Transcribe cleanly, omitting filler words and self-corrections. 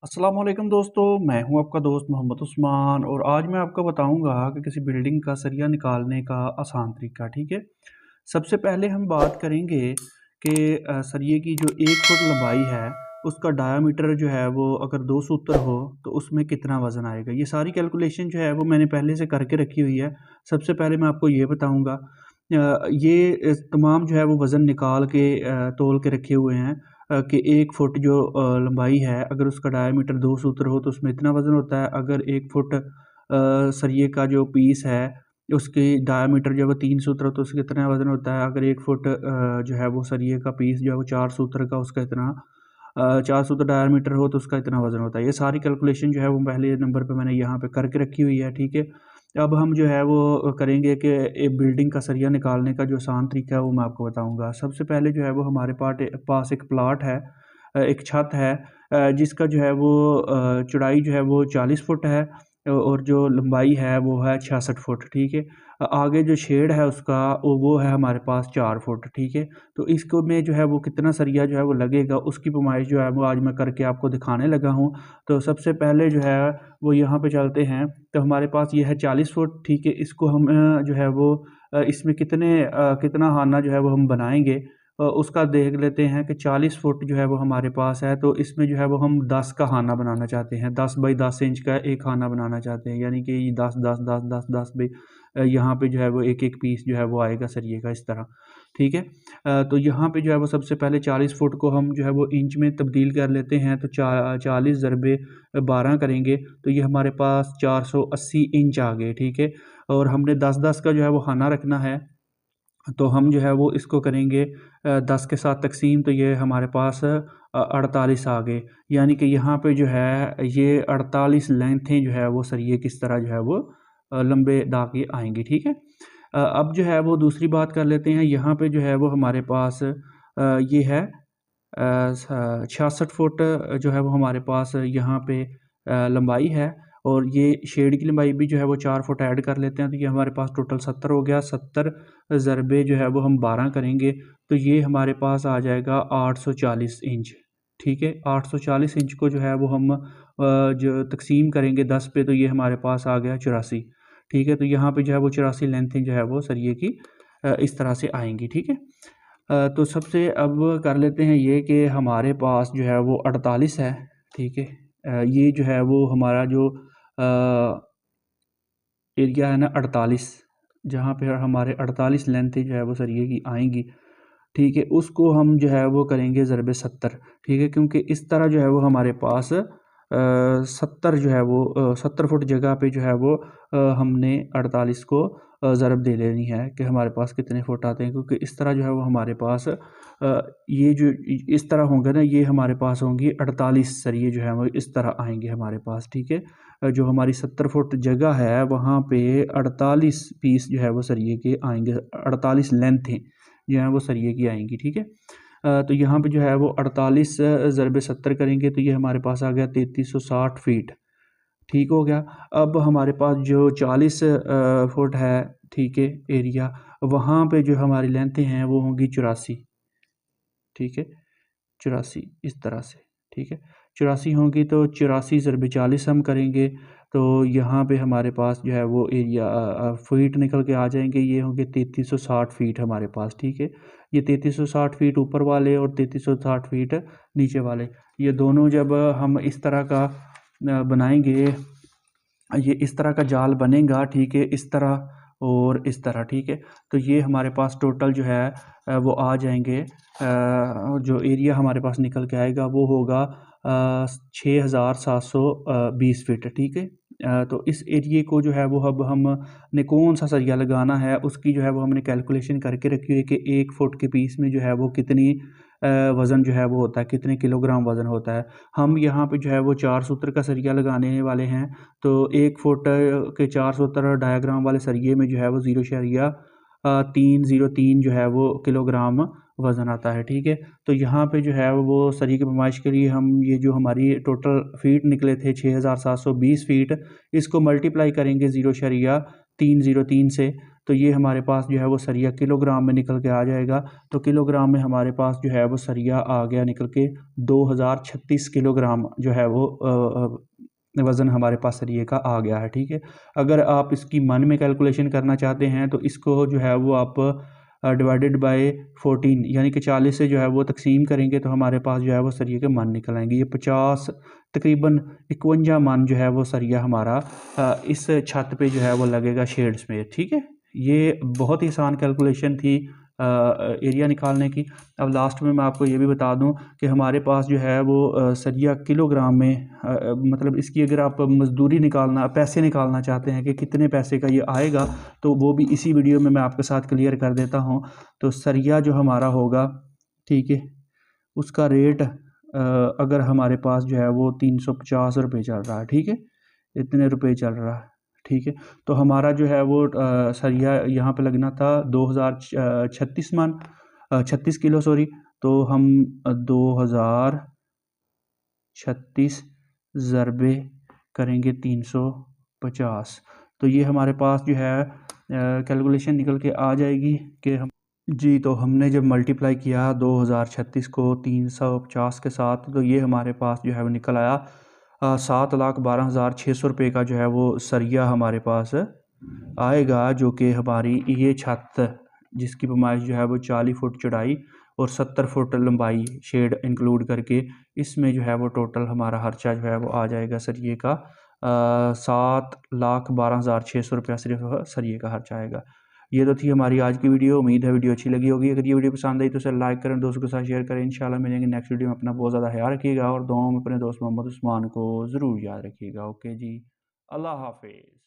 अस्सलाम वालेकुम दोस्तों, मैं हूं आपका दोस्त मोहम्मद उस्मान और आज मैं आपको बताऊंगा कि किसी बिल्डिंग का सरिया निकालने का आसान तरीका। ठीक है। सबसे पहले हम बात करेंगे कि सरिये की जो 1 फुट लंबाई है उसका डायामीटर जो है वो अगर 2 सूत्र हो तो उसमें कितना वज़न आएगा। ये सारी कैलकुलेशन जो है वो मैंने पहले से करके रखी हुई है। सबसे पहले मैं आपको ये बताऊंगा, ये तमाम जो है वो वज़न निकाल के तोल के रखे हुए हैं कि 1 फुट जो लंबाई है, अगर उसका डायामीटर 2 सूत्र हो तो उसमें इतना वज़न होता है। अगर 1 फुट सरिये का जो पीस है उसकी डायामीटर जो है वो 3 सूत्र हो तो उसका कितना वज़न होता है। अगर 1 फुट जो है वो सरिये का पीस जो है वो 4 सूत्र का, उसका इतना 4 सूत्र डायामीटर हो तो उसका इतना वज़न होता है। ये सारी कैलकुलेशन जो है वो पहले नंबर पे मैंने यहाँ पे करके रखी हुई है। ठीक है। अब हम जो है वो करेंगे कि एक बिल्डिंग का सरिया निकालने का जो आसान तरीका है वो मैं आपको बताऊँगा। सबसे पहले जो है वो हमारे पास एक प्लॉट है, एक छत है, जिसका जो है वो चौड़ाई जो है वो 40 फुट है और जो लंबाई है वो है 66 फुट। ठीक है। आगे जो शेड है उसका वो है हमारे पास 4 फुट। ठीक है। तो इसको में जो है वो कितना सरिया जो है वो लगेगा उसकी पैमाइश जो है वो आज मैं करके आपको दिखाने लगा हूँ। तो सबसे पहले जो है वो यहाँ पे चलते हैं। तो हमारे पास ये है 40 फुट। ठीक है। इसको हम जो है वो इसमें कितना खाना जो है वो हम बनाएँगे उसका देख लेते हैं कि 40 फुट जो है वो हमारे पास है, तो इसमें जो है वो हम 10 का खाना बनाना चाहते हैं। 10 बाई 10 इंच का एक खाना बनाना चाहते हैं, यानी कि ये 10 10 10 10 10 बाई यहाँ पे जो है वो एक-एक पीस जो है वो आएगा सरिये का, इस तरह। ठीक है। तो यहाँ पे जो है वो सबसे पहले 40 फुट को हम जो है वो इंच में तब्दील कर लेते हैं। तो 40 ज़रबे 12 करेंगे तो ये हमारे पास 480 इंच आ गए। ठीक है। और हमने 10-10 का जो है वो खाना रखना है, तो हम जो है वो इसको करेंगे 10 के साथ तक़सीम, तो ये हमारे पास 48 आ गए। यानी कि यहाँ पे जो है ये 48 लेंथें जो है वो सरिये किस तरह जो है वो लंबे दागे आएँगी। ठीक है। अब जो है वो दूसरी बात कर लेते हैं। यहाँ पे जो है वो हमारे पास ये है 66 फुट जो है वो हमारे पास यहाँ पे लंबाई है, और ये शेड की लंबाई भी जो है वो 4 फुट ऐड कर लेते हैं, तो ये हमारे पास टोटल 70 हो गया। 70 ज़रबे जो है वो हम 12 करेंगे तो ये हमारे पास आ जाएगा 840 इंच। ठीक है। 840 इंच को जो है वो हम जो तक़सीम करेंगे 10 पे, तो ये हमारे पास आ गया 84। ठीक है। तो यहाँ पे जो है वो 84 लेंथें जो है वो सरिये की इस तरह से आएँगी। ठीक है। तो सबसे अब कर लेते हैं ये कि हमारे पास जो है वो 48 है। ठीक है। ये जो है वो हमारा जो एरिया है ना 48, जहाँ पे हमारे 48 लेंथें जो है वो सरिये की आएँगी। ठीक है। उसको हम जो है वो करेंगे ज़रबे 70। ठीक है। क्योंकि इस तरह जो है वो हमारे पास 70 जो है वो 70 फुट जगह पे जो है वो हमने 48 को ज़रब दे लेनी है कि हमारे पास कितने फुट आते हैं, क्योंकि इस तरह जो है वो हमारे पास ये जो इस तरह होंगे ना, ये हमारे पास होंगी 48 सरिये जो है वो इस तरह आएँगे हमारे पास। ठीक है। जो हमारी 70 फुट जगह है वहाँ पे 48 पीस जो है वो सरिये के आएँगे, 48 लेंथें जो हैं वो सरिये की आएँगी। ठीक है। तो यहाँ पे जो है वो 48 ज़रबे 70 करेंगे तो ये हमारे पास आ गया 3360 फीट। ठीक हो गया। अब हमारे पास जो 40 फुट है, ठीक है, एरिया, वहाँ पे जो हमारी लेंथें हैं वो होंगी 84। ठीक है। 84 इस तरह से। ठीक है। 84 होंगी तो 84 ज़रबे 40 हम करेंगे तो यहाँ पे हमारे पास जो है वो एरिया फीट निकल के आ जाएँगे। ये होंगे 3360 फीट हमारे पास। ठीक है। ये 3360 फीट ऊपर वाले और 3360 फीट नीचे वाले, ये दोनों जब हम इस तरह का बनाएँगे, ये इस तरह का जाल बनेगा। ठीक है। इस तरह और इस तरह। ठीक है। तो ये हमारे पास टोटल जो है वो आ जाएंगे, जो एरिया हमारे पास निकल के आएगा वो होगा 6720 फीट। ठीक है। तो इस एरिए को जो है वो अब हमने कौन सा सरिया लगाना है उसकी जो है वो हमने कैलकुलेशन करके रखी हुई है कि 1 फुट के पीस में जो है वो कितनी वज़न जो है वो होता है, कितने किलोग्राम वज़न होता है। हम यहाँ पे जो है वो 4 सूत्र का सरिया लगाने वाले हैं, तो 1 फुट के 4 सूत्र डायाग्राम वाले सरिये में जो है वो 0.303 जो है वो किलोग्राम वज़न आता है। ठीक है। तो यहाँ पे जो है वो सरिये की पैमाइश के लिए हम ये जो हमारी टोटल फीट निकले थे 6720 फीट, इसको मल्टीप्लाई करेंगे 0.303 से, तो ये हमारे पास जो है वो सरिया किलोग्राम में निकल के आ जाएगा। तो किलोग्राम में हमारे पास जो है वो सरिया आ गया निकल के 2036 किलोग्राम जो है वो वज़न हमारे पास सरिये का आ गया है, ठीक है। अगर आप इसकी मन में कैलकुलेशन करना चाहते हैं तो इसको जो है वो आप डिवाइडेड बाय 14 यानी कि 40 से जो है वो तकसीम करेंगे तो हमारे पास जो है वो सरिये के मन निकल आएंगे। ये 50 तकरीबन 51 मन जो है वो सरिया हमारा इस छत पे जो है वो लगेगा शेड समेत, ठीक है। ये बहुत ही आसान कैलकुलेशन थी एरिया निकालने की। अब लास्ट में मैं आपको ये भी बता दूं कि हमारे पास जो है वो सरिया किलोग्राम में मतलब इसकी अगर आप मजदूरी निकालना पैसे निकालना चाहते हैं कि कितने पैसे का ये आएगा तो वो भी इसी वीडियो में मैं आपके साथ क्लियर कर देता हूँ। तो सरिया जो हमारा होगा, ठीक है, उसका रेट अगर हमारे पास जो है वो 350 रुपये चल रहा है, ठीक है, इतने रुपए चल रहा है, ठीक है। तो हमारा जो है वो सरिया यहाँ पे लगना था 2036 मन 36 किलो सॉरी। तो हम 2036 ज़रबे करेंगे 350, तो ये हमारे पास जो है कैलकुलेशन निकल के आ जाएगी कि हम जी, तो हमने जब मल्टीप्लाई किया 2036 को 350 के साथ तो ये हमारे पास जो है वो निकल आया 7,12,600 रुपये का जो है वो सरिया हमारे पास आएगा, जो कि हमारी ये छत जिसकी पैमाइश जो है वो 40 फुट चौड़ाई और 70 फुट लंबाई शेड इंक्लूड करके इसमें जो है वो टोटल हमारा खर्चा जो है वो आ जाएगा सरिये का 7,12,600 रुपया सिर्फ सरिये का खर्चा आएगा। ये तो थी हमारी आज की वीडियो। उम्मीद है वीडियो अच्छी लगी होगी। अगर ये वीडियो पसंद आई तो उसे लाइक करें, दोस्तों के साथ शेयर करें। इंशाल्लाह मिलेंगे नेक्स्ट वीडियो में। अपना बहुत ज़्यादा ख्याल रखिएगा और दुआओं में अपने दोस्त मोहम्मद उस्मान को ज़रूर याद रखिएगा। ओके जी, अल्लाह हाफिज़।